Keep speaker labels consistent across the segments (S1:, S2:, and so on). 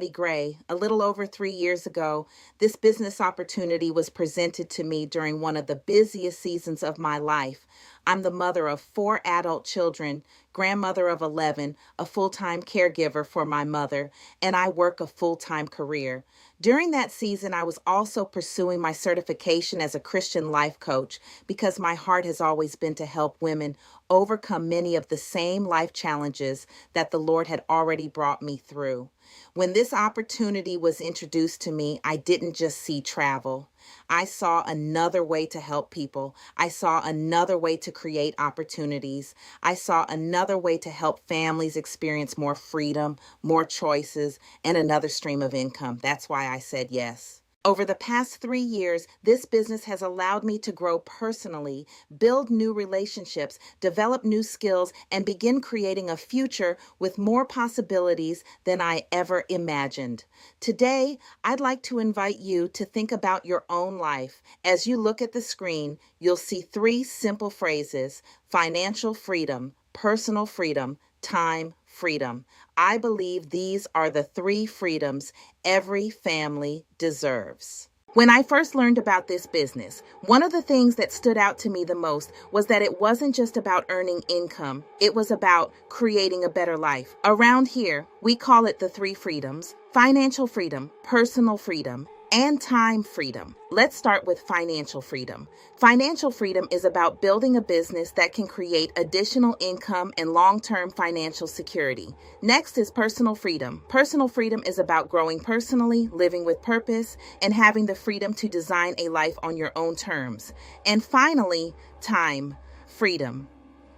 S1: Maddie Gray. A little over 3 years ago, this business opportunity was presented to me during one of the busiest seasons of my life. I'm the mother of 4 adult children, grandmother of 11, a full-time caregiver for my mother, and I work a full-time career. During that season, I was also pursuing my certification as a Christian life coach because my heart has always been to help women overcome many of the same life challenges that the Lord had already brought me through. When this opportunity was introduced to me, I didn't just see travel. I saw another way to help people. I saw another way to create opportunities. I saw another way to help families experience more freedom, more choices, and another stream of income. That's why I said yes. Over the past 3 years, this business has allowed me to grow personally, build new relationships, develop new skills, and begin creating a future with more possibilities than I ever imagined. Today, I'd like to invite you to think about your own life. As you look at the screen, you'll see 3 simple phrases: financial freedom, personal freedom, time freedom. I believe these are the 3 freedoms every family deserves. When I first learned about this business, one of the things that stood out to me the most was that it wasn't just about earning income. It was about creating a better life. Around here, we call it the 3 freedoms: financial freedom, personal freedom, and time freedom. Let's start with financial freedom. Financial freedom is about building a business that can create additional income and long-term financial security. Next is personal freedom. Personal freedom is about growing personally, living with purpose, and having the freedom to design a life on your own terms. And finally, time freedom.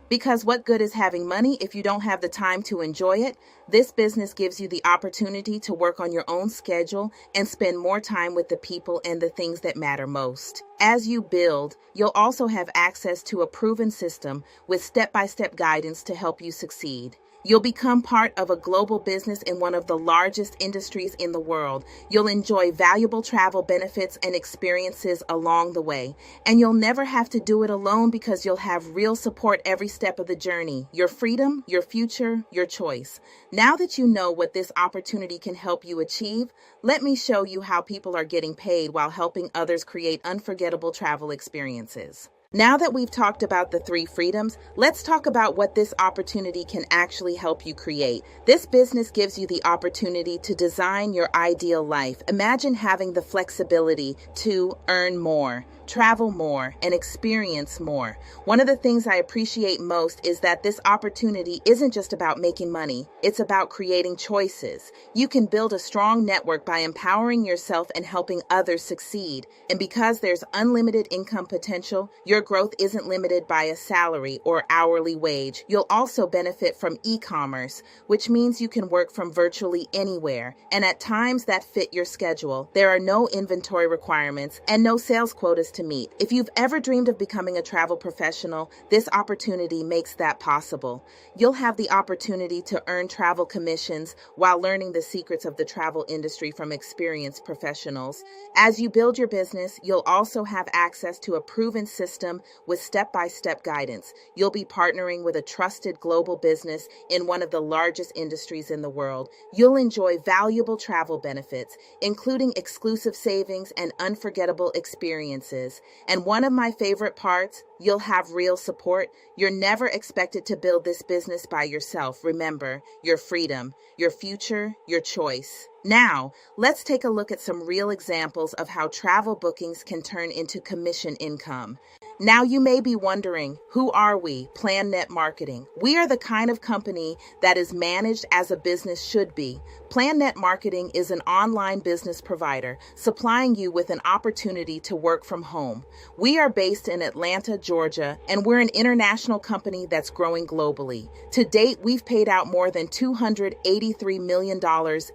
S1: Because what good is having money if you don't have the time to enjoy it? This business gives you the opportunity to work on your own schedule and spend more time with the people and the things that matter most. As you build, you'll also have access to a proven system with step-by-step guidance to help you succeed. You'll become part of a global business in one of the largest industries in the world. You'll enjoy valuable travel benefits and experiences along the way. And you'll never have to do it alone because you'll have real support every step of the journey. Your freedom, your future, your choice. Now that you know what this opportunity can help you achieve, let me show you how people are getting paid while helping others create unforgettable travel experiences. Now that we've talked about the 3 freedoms, let's talk about what this opportunity can actually help you create. This business gives you the opportunity to design your ideal life. Imagine having the flexibility to earn more, travel more, and experience more. One of the things I appreciate most is that this opportunity isn't just about making money. It's about creating choices. You can build a strong network by empowering yourself and helping others succeed. And because there's unlimited income potential, your growth isn't limited by a salary or hourly wage. You'll also benefit from e-commerce, which means you can work from virtually anywhere and at times that fit your schedule. There are no inventory requirements and no sales quotas to meet. If you've ever dreamed of becoming a travel professional, this opportunity makes that possible. You'll have the opportunity to earn travel commissions while learning the secrets of the travel industry from experienced professionals. As you build your business, you'll also have access to a proven system with step-by-step guidance. You'll be partnering with a trusted global business in one of the largest industries in the world. You'll enjoy valuable travel benefits, including exclusive savings and unforgettable experiences. And one of my favorite parts, you'll have real support. You're never expected to build this business by yourself. Remember, your freedom, your future, your choice. Now, let's take a look at some real examples of how travel bookings can turn into commission income. Now you may be wondering, who are we? PlanNet Marketing. We are the kind of company that is managed as a business should be. PlanNet Marketing is an online business provider supplying you with an opportunity to work from home. We are based in Atlanta, Georgia, and we're an international company that's growing globally. To date, we've paid out more than $283 million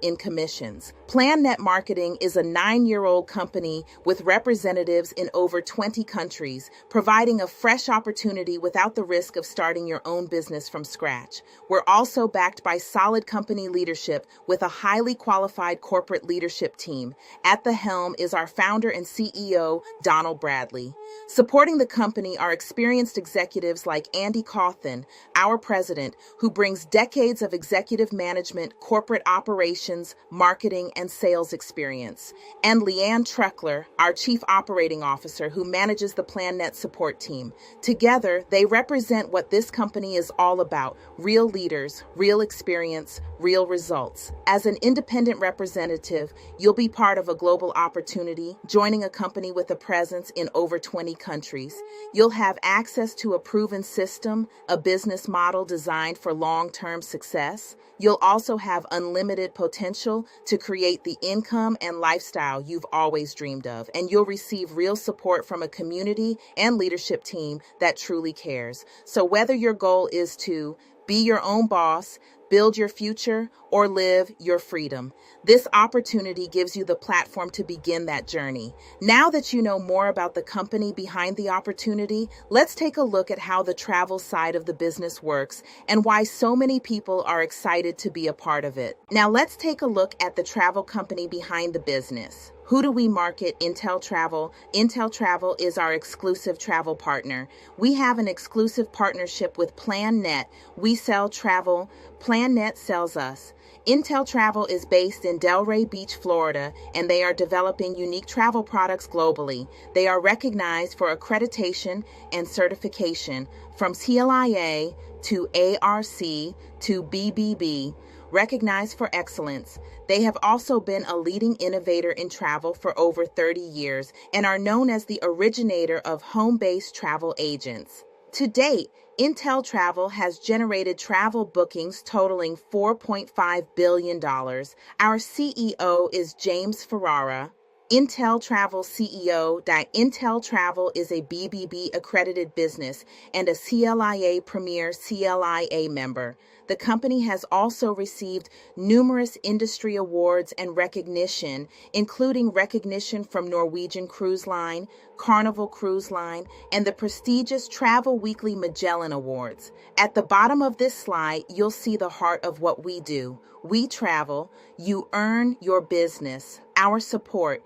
S1: in commissions. PlanNet Marketing is a 9-year-old company with representatives in over 20 countries, providing a fresh opportunity without the risk of starting your own business from scratch. We're also backed by solid company leadership with a highly qualified corporate leadership team. At the helm is our founder and CEO, Donald Bradley. Supporting the company are experienced executives like Andy Cawthon, our president, who brings decades of executive management, corporate operations, marketing, and sales experience, and Leanne Treckler, our chief operating officer, who manages the PlanNet support team. Together, they represent what this company is all about: real leaders, real experience, real results. As an independent representative, you'll be part of a global opportunity, joining a company with a presence in over 20 countries. You'll have access to a proven system, a business model designed for long-term success. You'll also have unlimited potential to create the income and lifestyle you've always dreamed of, and you'll receive real support from a community and leadership team that truly cares. So whether your goal is to be your own boss, build your future, or live your freedom, this opportunity gives you the platform to begin that journey. Now that you know more about the company behind the opportunity, let's take a look at how the travel side of the business works and why so many people are excited to be a part of it. Now let's take a look at the travel company behind the business. Who do we market? InteleTravel. InteleTravel is our exclusive travel partner. We have an exclusive partnership with PlanNet. We sell travel. PlanNet sells us. InteleTravel is based in Delray Beach, Florida, and they are developing unique travel products globally. They are recognized for accreditation and certification from CLIA to ARC to BBB, recognized for excellence. They have also been a leading innovator in travel for over 30 years and are known as the originator of home-based travel agents. To date, InteleTravel has generated travel bookings totaling $4.5 billion. Our CEO is James Ferrara. InteleTravel CEO. InteleTravel is a BBB accredited business and a CLIA Premier CLIA member. The company has also received numerous industry awards and recognition, including recognition from Norwegian Cruise Line, Carnival Cruise Line, and the prestigious Travel Weekly Magellan Awards. At the bottom of this slide, you'll see the heart of what we do. We travel, you earn your business, our support,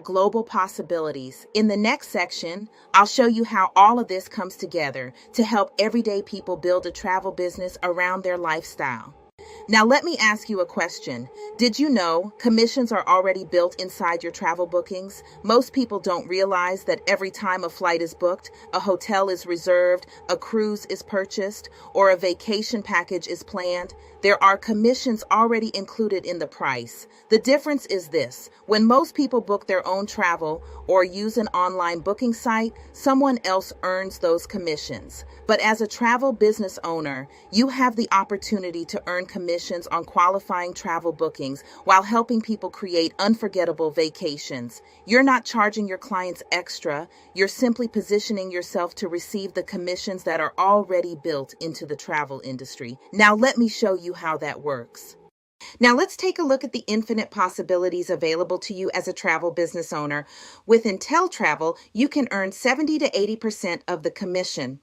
S1: global possibilities. In the next section, I'll show you how all of this comes together to help everyday people build a travel business around their lifestyle. Now let me ask you a question. Did you know commissions are already built inside your travel bookings? Most people don't realize that every time a flight is booked, a hotel is reserved, a cruise is purchased, or a vacation package is planned, there are commissions already included in the price. The difference is this: when most people book their own travel or use an online booking site, someone else earns those commissions. But as a travel business owner, you have the opportunity to earn commissions on qualifying travel bookings while helping people create unforgettable vacations. You're not charging your clients extra, you're simply positioning yourself to receive the commissions that are already built into the travel industry. Now let me show you how that works. Now let's take a look at the infinite possibilities available to you as a travel business owner. With InteleTravel, you can earn 70 to 80% of the commission.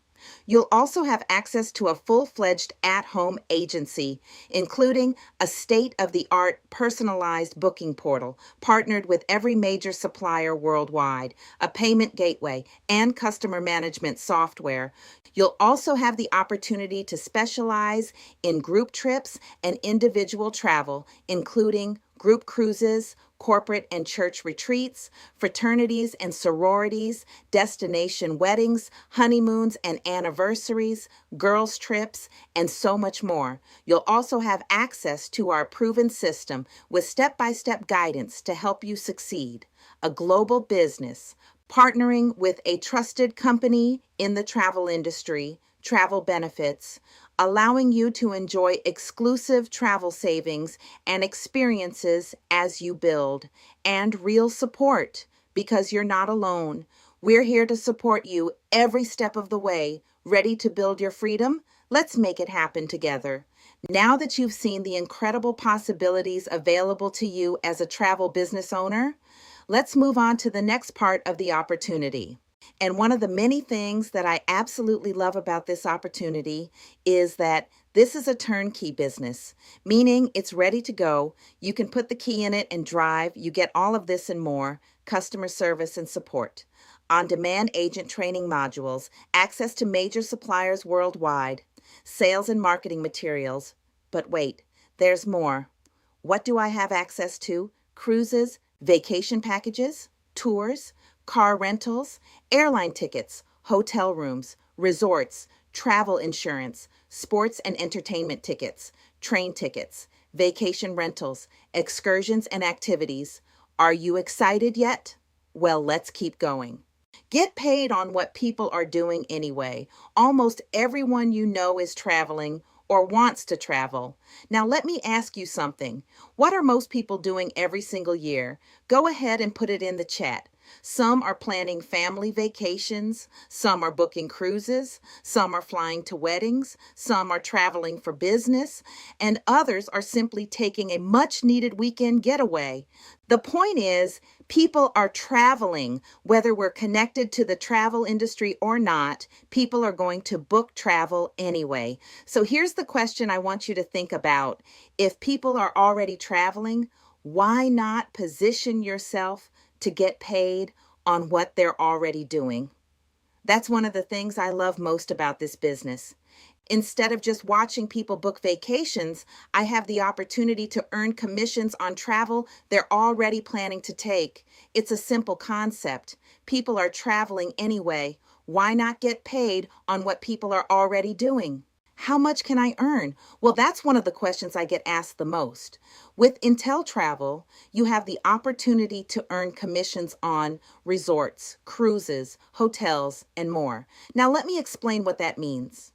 S1: You'll also have access to a full-fledged at-home agency, including a state-of-the-art personalized booking portal partnered with every major supplier worldwide, a payment gateway, and customer management software. You'll also have the opportunity to specialize in group trips and individual travel, including group cruises, corporate and church retreats, fraternities and sororities, destination weddings, honeymoons and anniversaries, girls' trips, and so much more. You'll also have access to our proven system with step-by-step guidance to help you succeed. A global business, partnering with a trusted company in the travel industry, travel benefits, allowing you to enjoy exclusive travel savings and experiences as you build, and real support because you're not alone. We're here to support you every step of the way. Ready to build your freedom? Let's make it happen together. Now that you've seen the incredible possibilities available to you as a travel business owner, let's move on to the next part of the opportunity. And one of the many things that I absolutely love about this opportunity is that this is a turnkey business, meaning it's ready to go. You can put the key in it and drive. You get all of this and more: customer service and support, on demand agent training modules, access to major suppliers worldwide, sales and marketing materials. But wait, there's more. What do I have access to? Cruises, vacation packages, tours, car rentals, airline tickets, hotel rooms, resorts, travel insurance, sports and entertainment tickets, train tickets, vacation rentals, excursions and activities. Are you excited yet? Well, let's keep going. Get paid on what people are doing anyway. Almost everyone you know is traveling or wants to travel. Now, let me ask you something. What are most people doing every single year? Go ahead and put it in the chat. Some are planning family vacations, some are booking cruises, some are flying to weddings, some are traveling for business, and others are simply taking a much needed weekend getaway. The point is, people are traveling. Whether we're connected to the travel industry or not, people are going to book travel anyway. So here's the question I want you to think about. If people are already traveling, why not position yourself to get paid on what they're already doing? That's one of the things I love most about this business. Instead of just watching people book vacations, I have the opportunity to earn commissions on travel they're already planning to take. It's a simple concept. People are traveling anyway. Why not get paid on what people are already doing? How much can I earn? Well, that's one of the questions I get asked the most. With InteleTravel, you have the opportunity to earn commissions on resorts, cruises, hotels, and more. Now, let me explain what that means.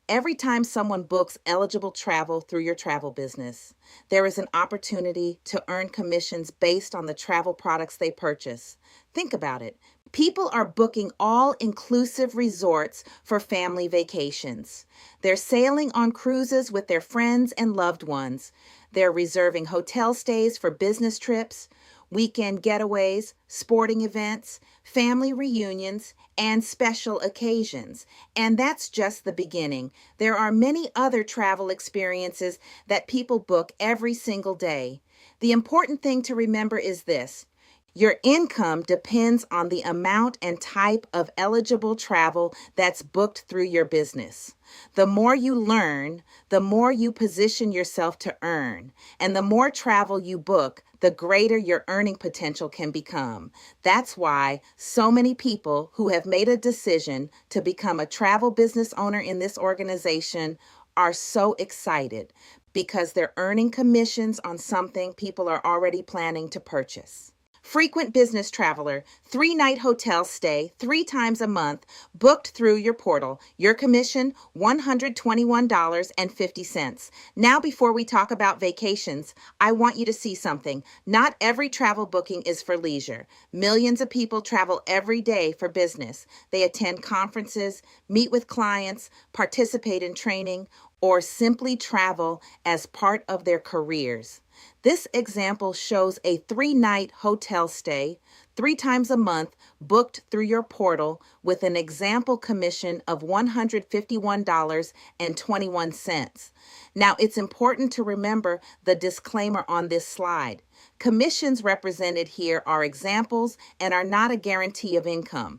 S1: Every time someone books eligible travel through your travel business, there is an opportunity to earn commissions based on the travel products they purchase. Think about it. People are booking all-inclusive resorts for family vacations. They're sailing on cruises with their friends and loved ones. They're reserving hotel stays for business trips, weekend getaways, sporting events, family reunions, and special occasions. And that's just the beginning. There are many other travel experiences that people book every single day. The important thing to remember is this: your income depends on the amount and type of eligible travel that's booked through your business. The more you learn, the more you position yourself to earn. And the more travel you book, the greater your earning potential can become. That's why so many people who have made a decision to become a travel business owner in this organization are so excited, because they're earning commissions on something people are already planning to purchase. Frequent business traveler, 3-night hotel stay 3 times a month, booked through your portal. Your commission, $121.50. Now, before we talk about vacations, I want you to see something. Not every travel booking is for leisure. Millions of people travel every day for business. They attend conferences, meet with clients, participate in training, or simply travel as part of their careers. This example shows a 3-night hotel stay 3 times a month booked through your portal with an example commission of $151.21. Now, it's important to remember the disclaimer on this slide. Commissions represented here are examples and are not a guarantee of income.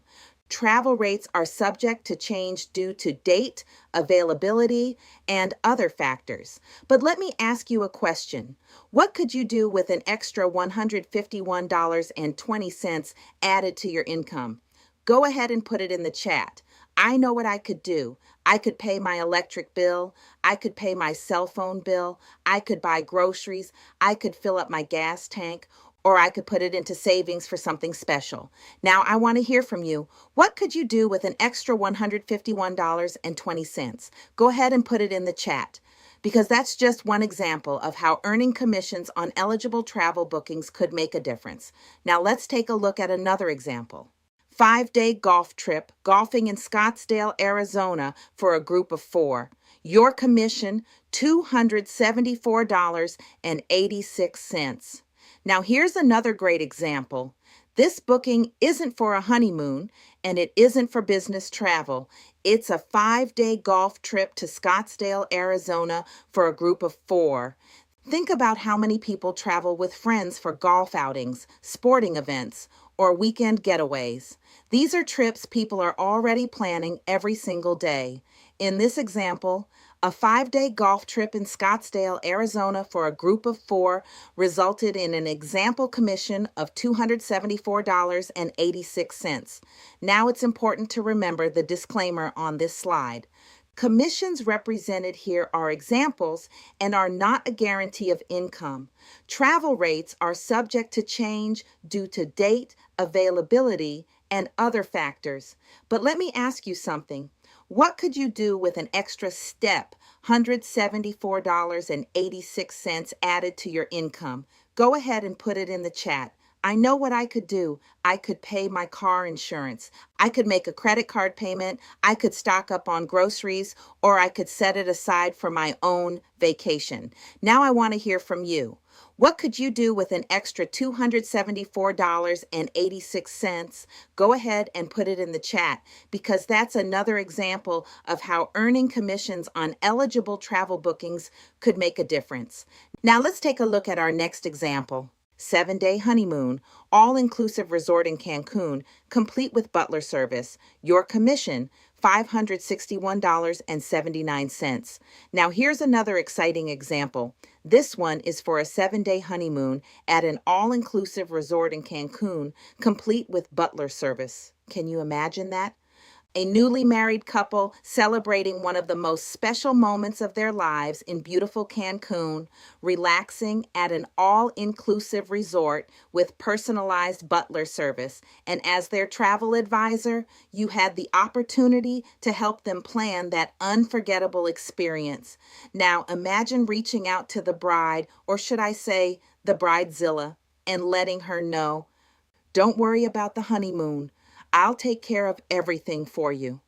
S1: Travel rates are subject to change due to date, availability, and other factors. But let me ask you a question. What could you do with an extra $151.20 added to your income? Go ahead and put it in the chat. I know what I could do. I could pay my electric bill. I could pay my cell phone bill. I could buy groceries. I could fill up my gas tank. Or I could put it into savings for something special. Now, I want to hear from you. What could you do with an extra $151.20? Go ahead and put it in the chat, because that's just one example of how earning commissions on eligible travel bookings could make a difference. Now, let's take a look at another example. 5-day golf trip, golfing in Scottsdale, Arizona for a group of 4. Your commission, $274.86. Now, here's another great example. This booking isn't for a honeymoon and it isn't for business travel. It's a 5-day golf trip to Scottsdale, Arizona for a group of 4. Think about how many people travel with friends for golf outings, sporting events, or weekend getaways. These are trips people are already planning every single day. In this example, a 5-day golf trip in Scottsdale, Arizona for a group of 4 resulted in an example commission of $274.86. Now it's important to remember the disclaimer on this slide. Commissions represented here are examples and are not a guarantee of income. Travel rates are subject to change due to date, availability, and other factors. But let me ask you something. What could you do with an extra step, $174.86 added to your income? Go ahead and put it in the chat. I know what I could do. I could pay my car insurance. I could make a credit card payment. I could stock up on groceries, or I could set it aside for my own vacation. Now I want to hear from you. What could you do with an extra $274.86? Go ahead and put it in the chat because that's another example of how earning commissions on eligible travel bookings could make a difference. Now let's take a look at our next example. 7-day honeymoon, all-inclusive resort in Cancun, complete with butler service. Your commission, $561.79. Now here's another exciting example. This one is for a 7-day honeymoon at an all-inclusive resort in Cancun, complete with butler service. Can you imagine that? A newly married couple celebrating one of the most special moments of their lives in beautiful Cancun, relaxing at an all-inclusive resort with personalized butler service. And as their travel advisor, you had the opportunity to help them plan that unforgettable experience. Now, imagine reaching out to the bride, or should I say, the bridezilla, and letting her know, don't worry about the honeymoon. I'll take care of everything for you.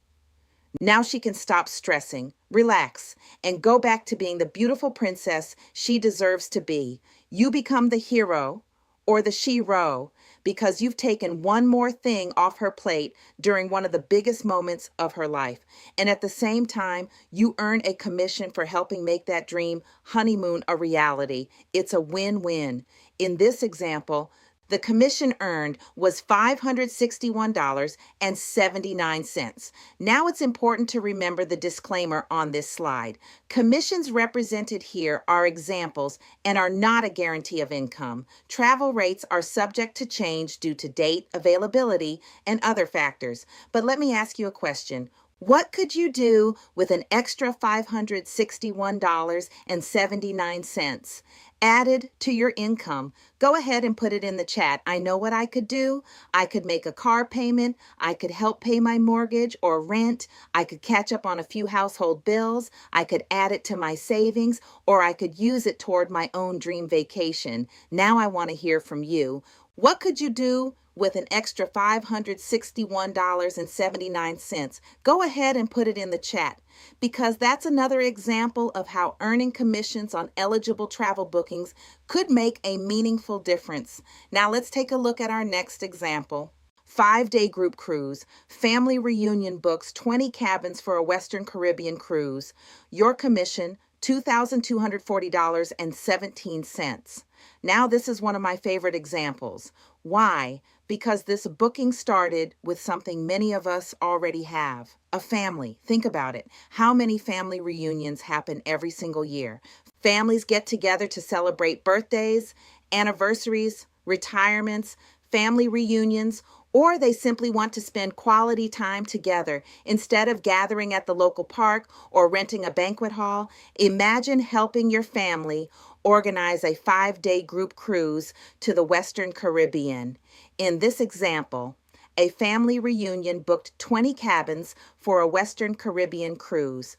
S1: Now she can stop stressing, relax, and go back to being the beautiful princess she deserves to be. You become the hero or the shero because you've taken one more thing off her plate during one of the biggest moments of her life. And at the same time, you earn a commission for helping make that dream honeymoon a reality. It's a win-win. In this example, the commission earned was $561.79. Now it's important to remember the disclaimer on this slide. Commissions represented here are examples and are not a guarantee of income. Travel rates are subject to change due to date, availability, and other factors. But let me ask you a question. What could you do with an extra $561.79 added to your income? Go ahead and put it in the chat. I know what I could do. I could make a car payment. I could help pay my mortgage or rent. I could catch up on a few household bills. I could add it to my savings, or I could use it toward my own dream vacation. Now I want to hear from you. What could you do with an extra $561.79? Go ahead and put it in the chat because that's another example of how earning commissions on eligible travel bookings could make a meaningful difference. Now let's take a look at our next example. 5-day group cruise. Family reunion books 20 cabins for a Western Caribbean cruise. Your commission, $2,240.17. Now this is one of my favorite examples. Why? Because this booking started with something many of us already have, a family. Think about it. How many family reunions happen every single year? Families get together to celebrate birthdays, anniversaries, retirements, family reunions, or they simply want to spend quality time together. Instead of gathering at the local park or renting a banquet hall, imagine helping your family organize a 5-day group cruise to the Western Caribbean. In this example, a family reunion booked 20 cabins for a Western Caribbean cruise,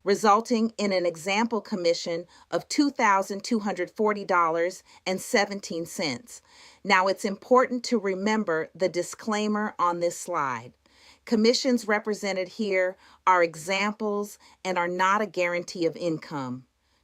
S1: resulting in an example commission of $2,240.17. Now, it's important to remember the disclaimer on this slide. Commissions represented here are examples and are not a guarantee of income.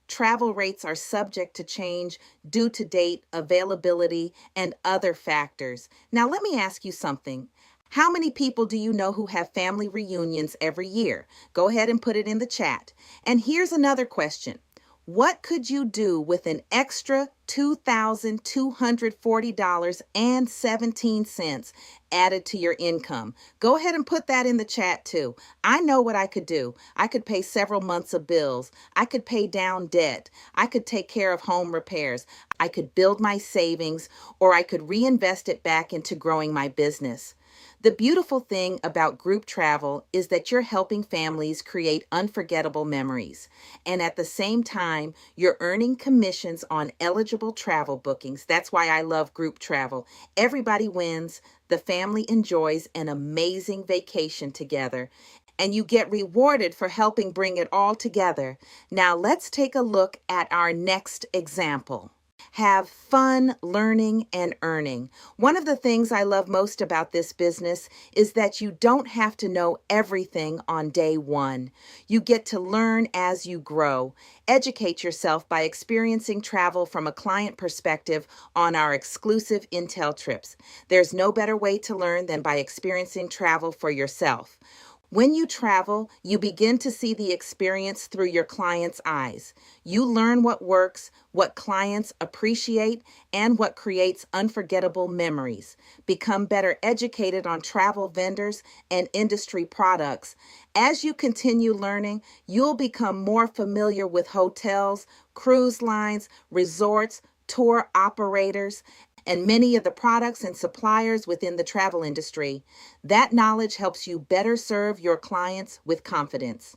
S1: travel rates are subject to change due to date, availability, and other factors. Now, let me ask you something. How many people do you know who have family reunions every year? Go ahead and put it in the chat. And here's another question. What could you do with an extra $2,240.17 added to your income? Go ahead and put that in the chat too. I know what I could do. I could pay several months of bills. I could pay down debt. I could take care of home repairs. I could build my savings, or I could reinvest it back into growing my business. The beautiful thing about group travel is that you're helping families create unforgettable memories. And at the same time, you're earning commissions on eligible travel bookings. That's why I love group travel. Everybody wins. The family enjoys an amazing vacation together, and you get rewarded for helping bring it all together. Now let's take a look at our next example. Have fun learning and earning. One of the things I love most about this business is that you don't have to know everything on day one. You get to learn as you grow. Educate yourself by experiencing travel from a client perspective on our exclusive InteleTrips. There's no better way to learn than by experiencing travel for yourself. When you travel, you begin to see the experience through your client's eyes. You learn what works, what clients appreciate, and what creates unforgettable memories. Become better educated on travel vendors and industry products. As you continue learning, you'll become more familiar with hotels, cruise lines, resorts, tour operators, and many of the products and suppliers within the travel industry. That knowledge helps you better serve your clients with confidence.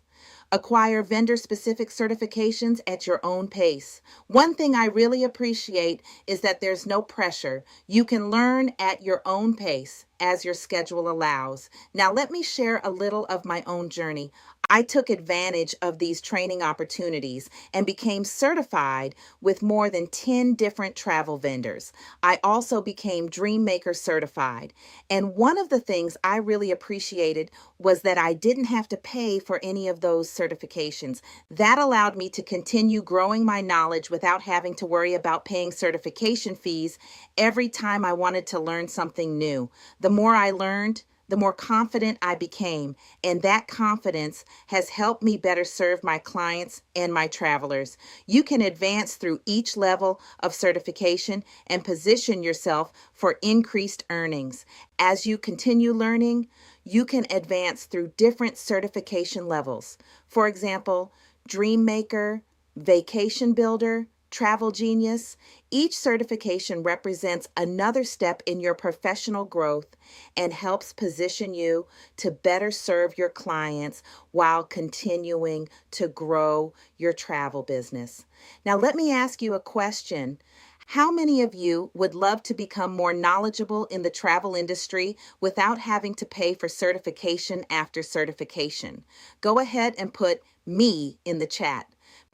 S1: Acquire vendor-specific certifications at your own pace. One thing I really appreciate is that there's no pressure. You can learn at your own pace as your schedule allows. Now, let me share a little of my own journey. I took advantage of these training opportunities and became certified with more than 10 different travel vendors. I also became Dreammaker certified. And one of the things I really appreciated was that I didn't have to pay for any of those certifications. That allowed me to continue growing my knowledge without having to worry about paying certification fees every time I wanted to learn something new. The more I learned, the more confident I became, and that confidence has helped me better serve my clients and my travelers. You can advance through each level of certification and position yourself for increased earnings. As you continue learning, you can advance through different certification levels. For example, Dreammaker, Vacation Builder, Travel Genius. Each certification represents another step in your professional growth and helps position you to better serve your clients while continuing to grow your travel business. Now, let me ask you a question. How many of you would love to become more knowledgeable in the travel industry without having to pay for certification after certification? Go ahead and put me in the chat,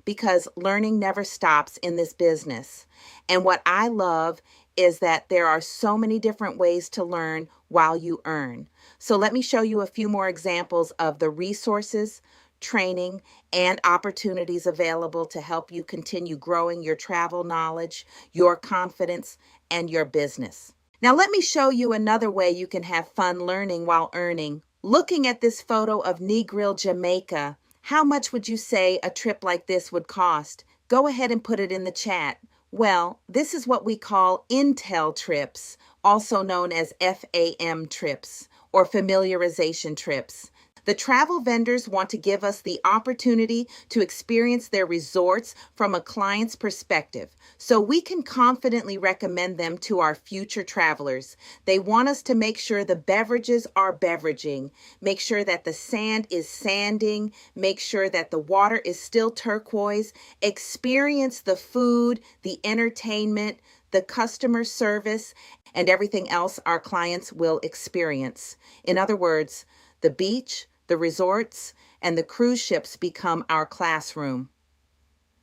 S1: because learning never stops in this business. And what I love is that there are so many different ways to learn while you earn. So let me show you a few more examples of the resources, training, and opportunities available to help you continue growing your travel knowledge, your confidence, and your business. Now let me show you another way you can have fun learning while earning. Looking at this photo of Negril, Jamaica, how much would you say a trip like this would cost? Go ahead and put it in the chat. Well, this is what we call InteleTrips, also known as FAM trips or familiarization trips. The travel vendors want to give us the opportunity to experience their resorts from a client's perspective, so we can confidently recommend them to our future travelers. They want us to make sure the beverages are beveraging, make sure that the sand is sanding, make sure that the water is still turquoise, experience the food, the entertainment, the customer service, and everything else our clients will experience. In other words, the beach, the resorts, and the cruise ships become our classroom.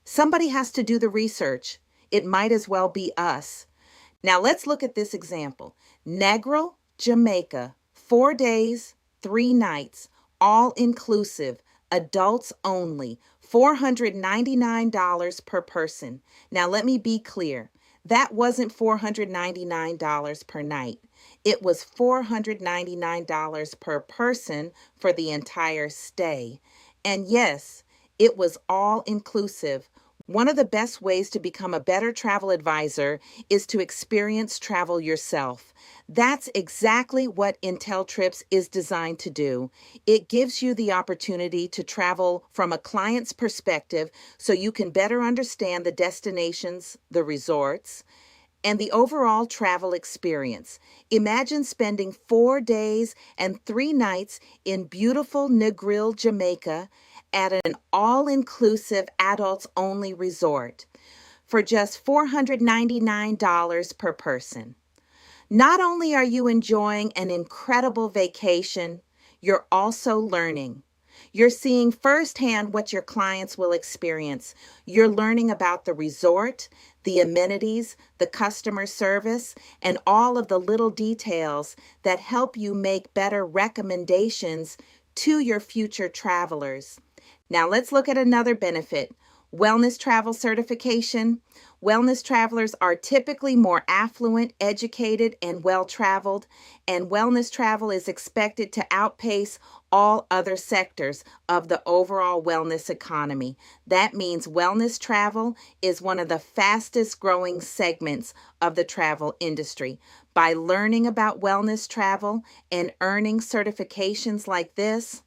S1: Somebody has to do the research. It might as well be us. Now let's look at this example. Negril, Jamaica, 4 days, 3 nights, all inclusive, adults only, $499 per person. Now, let me be clear. That wasn't $499 per night. It was $499 per person for the entire stay. And yes, it was all inclusive. One of the best ways to become a better travel advisor is to experience travel yourself. That's exactly what InteleTrips is designed to do. It gives you the opportunity to travel from a client's perspective so you can better understand the destinations, the resorts, and the overall travel experience. Imagine spending 4 days and 3 nights in beautiful Negril, Jamaica at an all-inclusive adults-only resort for just $499 per person. Not only are you enjoying an incredible vacation, you're also learning. You're seeing firsthand what your clients will experience. You're learning about the resort, the amenities, the customer service, and all of the little details that help you make better recommendations to your future travelers. Now let's look at another benefit. Wellness travel certification. Wellness travelers are typically more affluent, educated, and well-traveled, and wellness travel is expected to outpace all other sectors of the overall wellness economy. That means wellness travel is one of the fastest growing segments of the travel industry. By learning about wellness travel and earning certifications like this,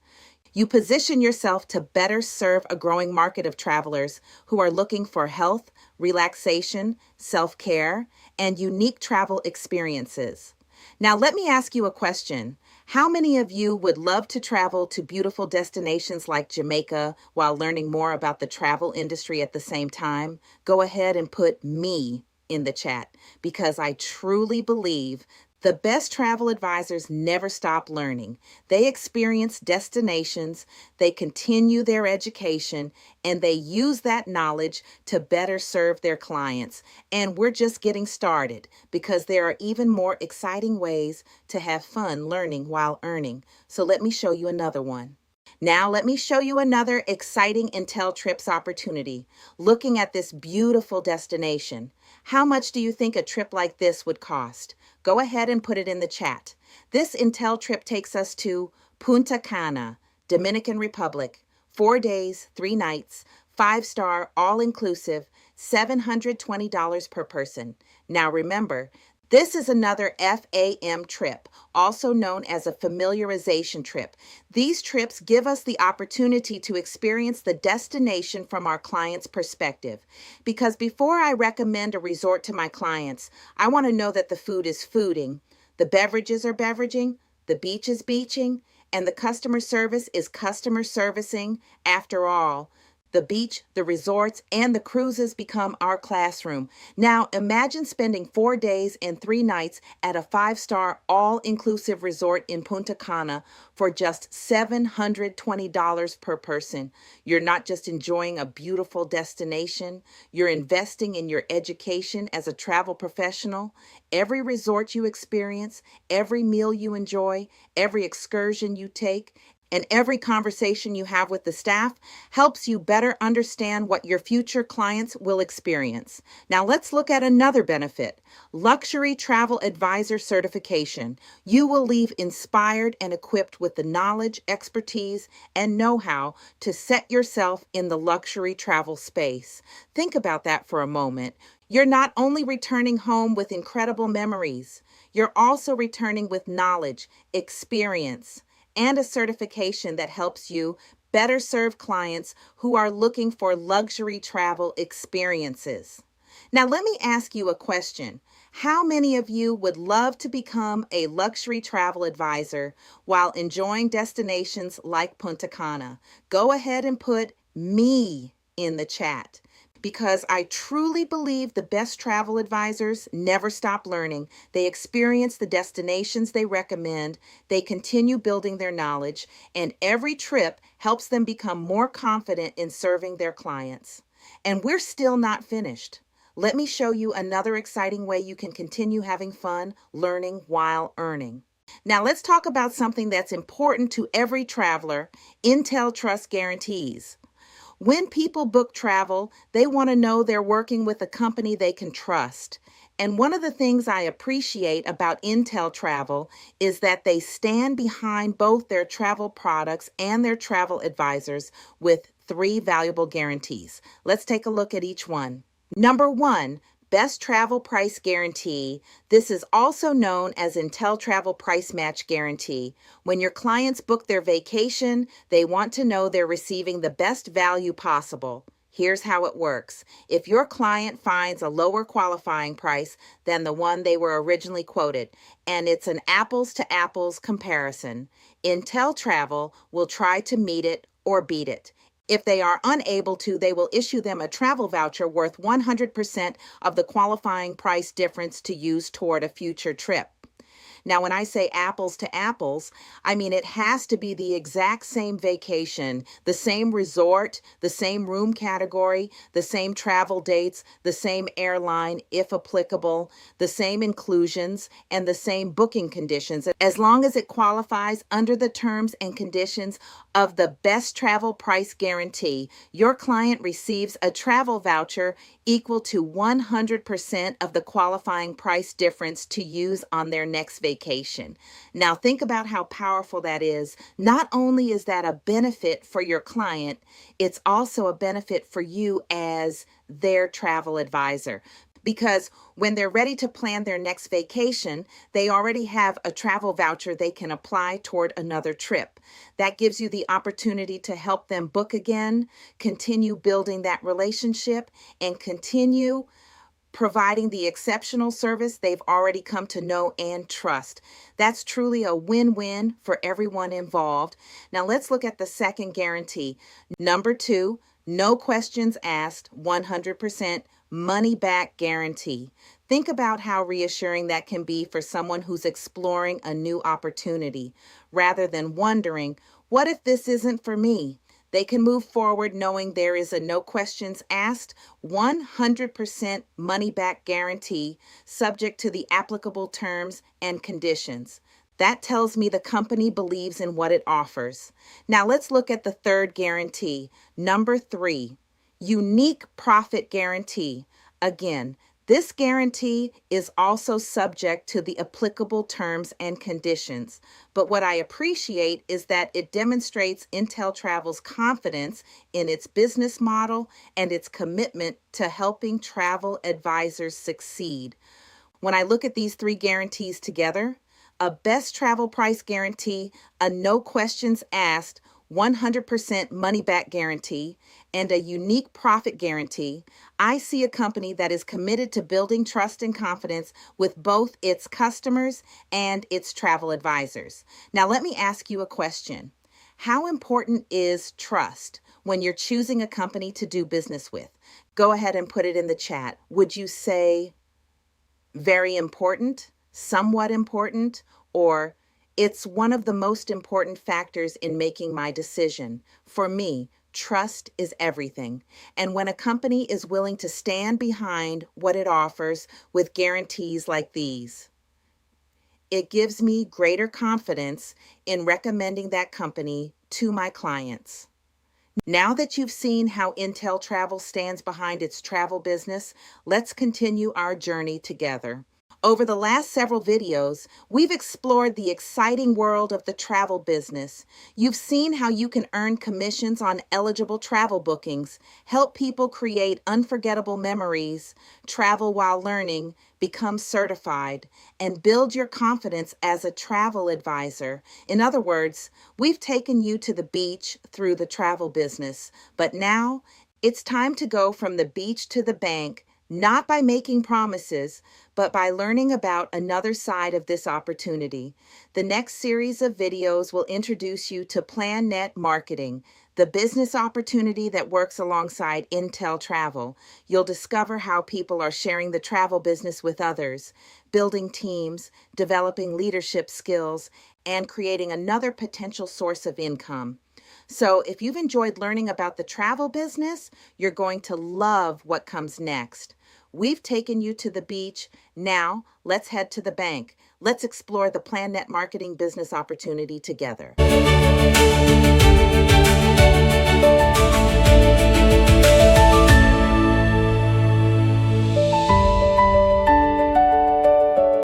S1: you position yourself to better serve a growing market of travelers who are looking for health, relaxation, self-care, and unique travel experiences. Now, let me ask you a question. How many of you would love to travel to beautiful destinations like Jamaica while learning more about the travel industry at the same time? Go ahead and put me in the chat because I truly believe the best travel advisors never stop learning. They experience destinations, they continue their education, and they use that knowledge to better serve their clients. And we're just getting started because there are even more exciting ways to have fun learning while earning. So let me show you another one. Now let me show you another exciting InteleTrips opportunity. Looking at this beautiful destination, how much do you think a trip like this would cost? Go ahead and put it in the chat. This InteleTrip takes us to Punta Cana, Dominican Republic, 4 days, 3 nights, 5-star, all-inclusive, $720 per person. Now remember, this is another FAM trip, also known as a familiarization trip. These trips give us the opportunity to experience the destination from our client's perspective. Because before I recommend a resort to my clients, I want to know that the food is fooding, the beverages are beveraging, the beach is beaching, and the customer service is customer servicing. After all, the beach, the resorts, and the cruises become our classroom. Now, imagine spending 4 days and 3 nights at a 5-star all-inclusive resort in Punta Cana for just $720 per person. You're not just enjoying a beautiful destination, you're investing in your education as a travel professional. Every resort you experience, every meal you enjoy, every excursion you take, and every conversation you have with the staff helps you better understand what your future clients will experience. Now let's look at another benefit, Luxury Travel Advisor Certification. You will leave inspired and equipped with the knowledge, expertise, and know-how to set yourself in the luxury travel space. Think about that for a moment. You're not only returning home with incredible memories, you're also returning with knowledge, experience, and a certification that helps you better serve clients who are looking for luxury travel experiences. Now, let me ask you a question. How many of you would love to become a luxury travel advisor while enjoying destinations like Punta Cana? Go ahead and put me in the chat. Because I truly believe the best travel advisors never stop learning. They experience the destinations they recommend, they continue building their knowledge, and every trip helps them become more confident in serving their clients. And we're still not finished. Let me show you another exciting way you can continue having fun learning while earning. Now let's talk about something that's important to every traveler, InteleTrust Guarantees. When people book travel, they want to know they're working with a company they can trust. And one of the things I appreciate about InteleTravel is that they stand behind both their travel products and their travel advisors with three valuable guarantees. Let's take a look at each one. Number one, Best Travel Price Guarantee. This is also known as InteleTravel Price Match Guarantee. When your clients book their vacation, they want to know they're receiving the best value possible. Here's how it works. If your client finds a lower qualifying price than the one they were originally quoted, and it's an apples to apples comparison, InteleTravel will try to meet it or beat it. If they are unable to, they will issue them a travel voucher worth 100% of the qualifying price difference to use toward a future trip. Now, when I say apples to apples, I mean it has to be the exact same vacation, the same resort, the same room category, the same travel dates, the same airline, if applicable, the same inclusions, and the same booking conditions, as long as it qualifies under the terms and conditions of the Best Travel Price Guarantee. Your client receives a travel voucher equal to 100% of the qualifying price difference to use on their next vacation. Now, think about how powerful that is. Not only is that a benefit for your client, it's also a benefit for you as their travel advisor. Because when they're ready to plan their next vacation, they already have a travel voucher they can apply toward another trip. That gives you the opportunity to help them book again, continue building that relationship, and continue providing the exceptional service they've already come to know and trust. That's truly a win-win for everyone involved. Now let's look at the second guarantee. Number two, no questions asked, 100% money back guarantee. Think about how reassuring that can be for someone who's exploring a new opportunity, rather than wondering, what if this isn't for me? They can move forward knowing there is a no questions asked, 100% money back guarantee subject to the applicable terms and conditions. That tells me the company believes in what it offers. Now let's look at the third guarantee. Number three, unique profit guarantee. Again, this guarantee is also subject to the applicable terms and conditions. But what I appreciate is that it demonstrates InteleTravel's confidence in its business model and its commitment to helping travel advisors succeed. When I look at these three guarantees together, a best travel price guarantee, a no questions asked, 100% money back guarantee, and a unique profit guarantee, I see a company that is committed to building trust and confidence with both its customers and its travel advisors. Now, let me ask you a question. How important is trust when you're choosing a company to do business with? Go ahead and put it in the chat. Would you say very important, somewhat important, or it's one of the most important factors in making my decision? For me, trust is everything. And when a company is willing to stand behind what it offers with guarantees like these, it gives me greater confidence in recommending that company to my clients. Now that you've seen how InteleTravel stands behind its travel business, let's continue our journey together. Over the last several videos, we've explored the exciting world of the travel business. You've seen how you can earn commissions on eligible travel bookings, help people create unforgettable memories, travel while learning, become certified, and build your confidence as a travel advisor. In other words, we've taken you to the beach through the travel business, but now it's time to go from the beach to the bank, not by making promises, but by learning about another side of this opportunity. The next series of videos will introduce you to PlanNet Marketing, the business opportunity that works alongside InteleTravel. You'll discover how people are sharing the travel business with others, building teams, developing leadership skills, and creating another potential source of income. So if you've enjoyed learning about the travel business, you're going to love what comes next. We've taken you to the beach. Now, let's head to the bank. Let's explore the PlanNet Marketing business opportunity together.